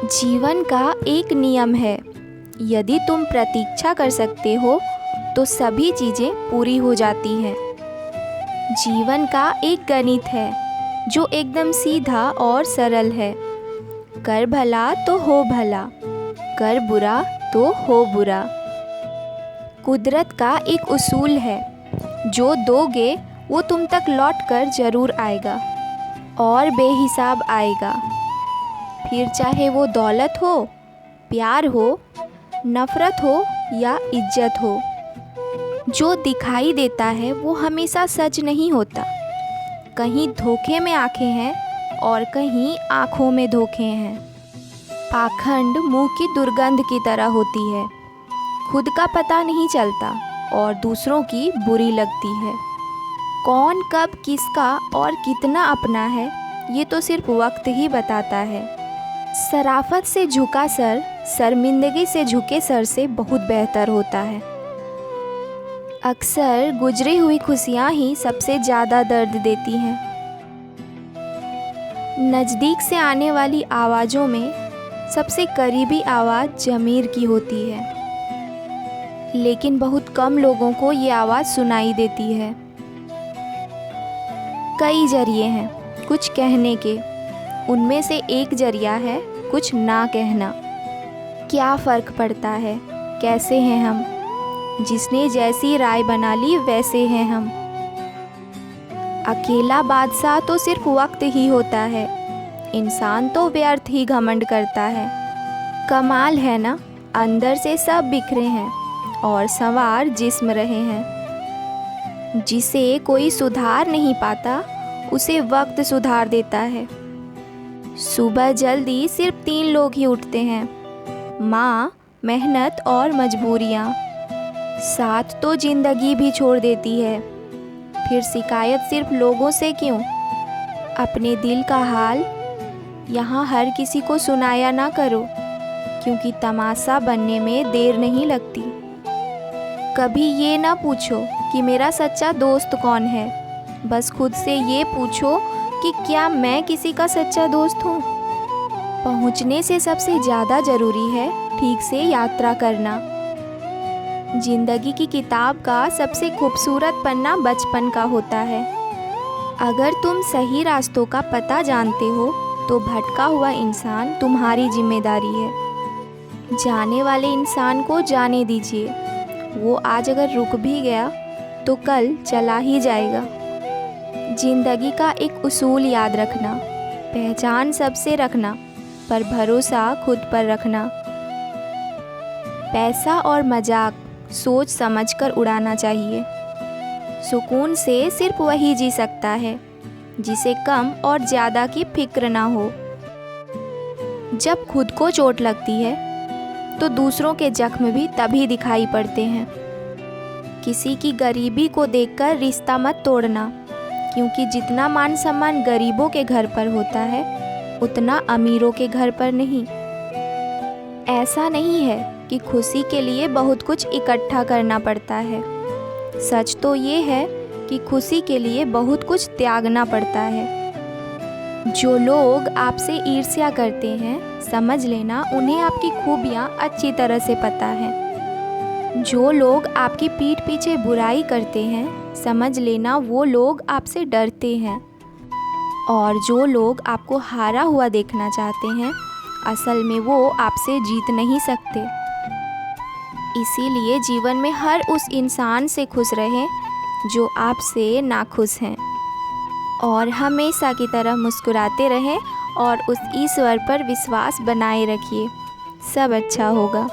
जीवन का एक नियम है, यदि तुम प्रतीक्षा कर सकते हो तो सभी चीज़ें पूरी हो जाती हैं। जीवन का एक गणित है जो एकदम सीधा और सरल है। कर भला तो हो भला, कर बुरा तो हो बुरा। कुदरत का एक उसूल है, जो दोगे वो तुम तक लौट कर ज़रूर आएगा और बेहिसाब आएगा। फिर चाहे वो दौलत हो, प्यार हो, नफ़रत हो या इज्जत हो। जो दिखाई देता है वो हमेशा सच नहीं होता। कहीं धोखे में आंखें हैं और कहीं आँखों में धोखे हैं। पाखंड मुंह की दुर्गंध की तरह होती है, खुद का पता नहीं चलता और दूसरों की बुरी लगती है। कौन कब किसका और कितना अपना है, ये तो सिर्फ वक्त ही बताता है। शराफत से झुका सर शर्मिंदगी से झुके सर से बहुत बेहतर होता है। अक्सर गुजरी हुई खुशियाँ ही सबसे ज़्यादा दर्द देती हैं। नज़दीक से आने वाली आवाज़ों में सबसे करीबी आवाज़ ज़मीर की होती है, लेकिन बहुत कम लोगों को ये आवाज़ सुनाई देती है। कई जरिए हैं कुछ कहने के, उनमें से एक जरिया है कुछ ना कहना। क्या फ़र्क पड़ता है कैसे हैं हम, जिसने जैसी राय बना ली वैसे हैं हम। अकेला बादशाह तो सिर्फ वक्त ही होता है, इंसान तो व्यर्थ ही घमंड करता है। कमाल है ना, अंदर से सब बिखरे हैं और सवार जिस्म रहे हैं। जिसे कोई सुधार नहीं पाता उसे वक्त सुधार देता है। सुबह जल्दी सिर्फ 3 लोग ही उठते हैं, माँ, मेहनत और मजबूरियाँ। साथ तो ज़िंदगी भी छोड़ देती है। फिर शिकायत सिर्फ लोगों से क्यों, अपने दिल का हाल यहाँ हर किसी को सुनाया ना करो, क्योंकि तमाशा बनने में देर नहीं लगती। कभी ये ना पूछो कि मेरा सच्चा दोस्त कौन है, बस खुद से ये पूछो कि क्या मैं किसी का सच्चा दोस्त हूँ। पहुँचने से सबसे ज़्यादा ज़रूरी है ठीक से यात्रा करना। ज़िंदगी की किताब का सबसे खूबसूरत पन्ना बचपन का होता है। अगर तुम सही रास्तों का पता जानते हो तो भटका हुआ इंसान तुम्हारी जिम्मेदारी है। जाने वाले इंसान को जाने दीजिए, वो आज अगर रुक भी गया तो कल चला ही जाएगा। ज़िंदगी का एक उसूल याद रखना, पहचान सबसे रखना पर भरोसा खुद पर रखना। पैसा और मजाक सोच समझकर उड़ाना चाहिए। सुकून से सिर्फ वही जी सकता है जिसे कम और ज़्यादा की फिक्र ना हो। जब खुद को चोट लगती है तो दूसरों के जख्म भी तभी दिखाई पड़ते हैं। किसी की गरीबी को देखकर रिश्ता मत तोड़ना, क्योंकि जितना मान सम्मान गरीबों के घर पर होता है उतना अमीरों के घर पर नहीं। ऐसा नहीं है कि खुशी के लिए बहुत कुछ इकट्ठा करना पड़ता है। सच तो ये है कि खुशी के लिए बहुत कुछ त्यागना पड़ता है। जो लोग आपसे ईर्ष्या करते हैं, समझ लेना उन्हें आपकी खूबियाँ अच्छी तरह से पता है। जो लोग आपकी पीठ पीछे बुराई करते हैं, समझ लेना वो लोग आपसे डरते हैं। और जो लोग आपको हारा हुआ देखना चाहते हैं, असल में वो आपसे जीत नहीं सकते। इसीलिए जीवन में हर उस इंसान से खुश रहें जो आपसे नाखुश हैं, और हमेशा की तरह मुस्कुराते रहें और उस ईश्वर पर विश्वास बनाए रखिए। सब अच्छा होगा।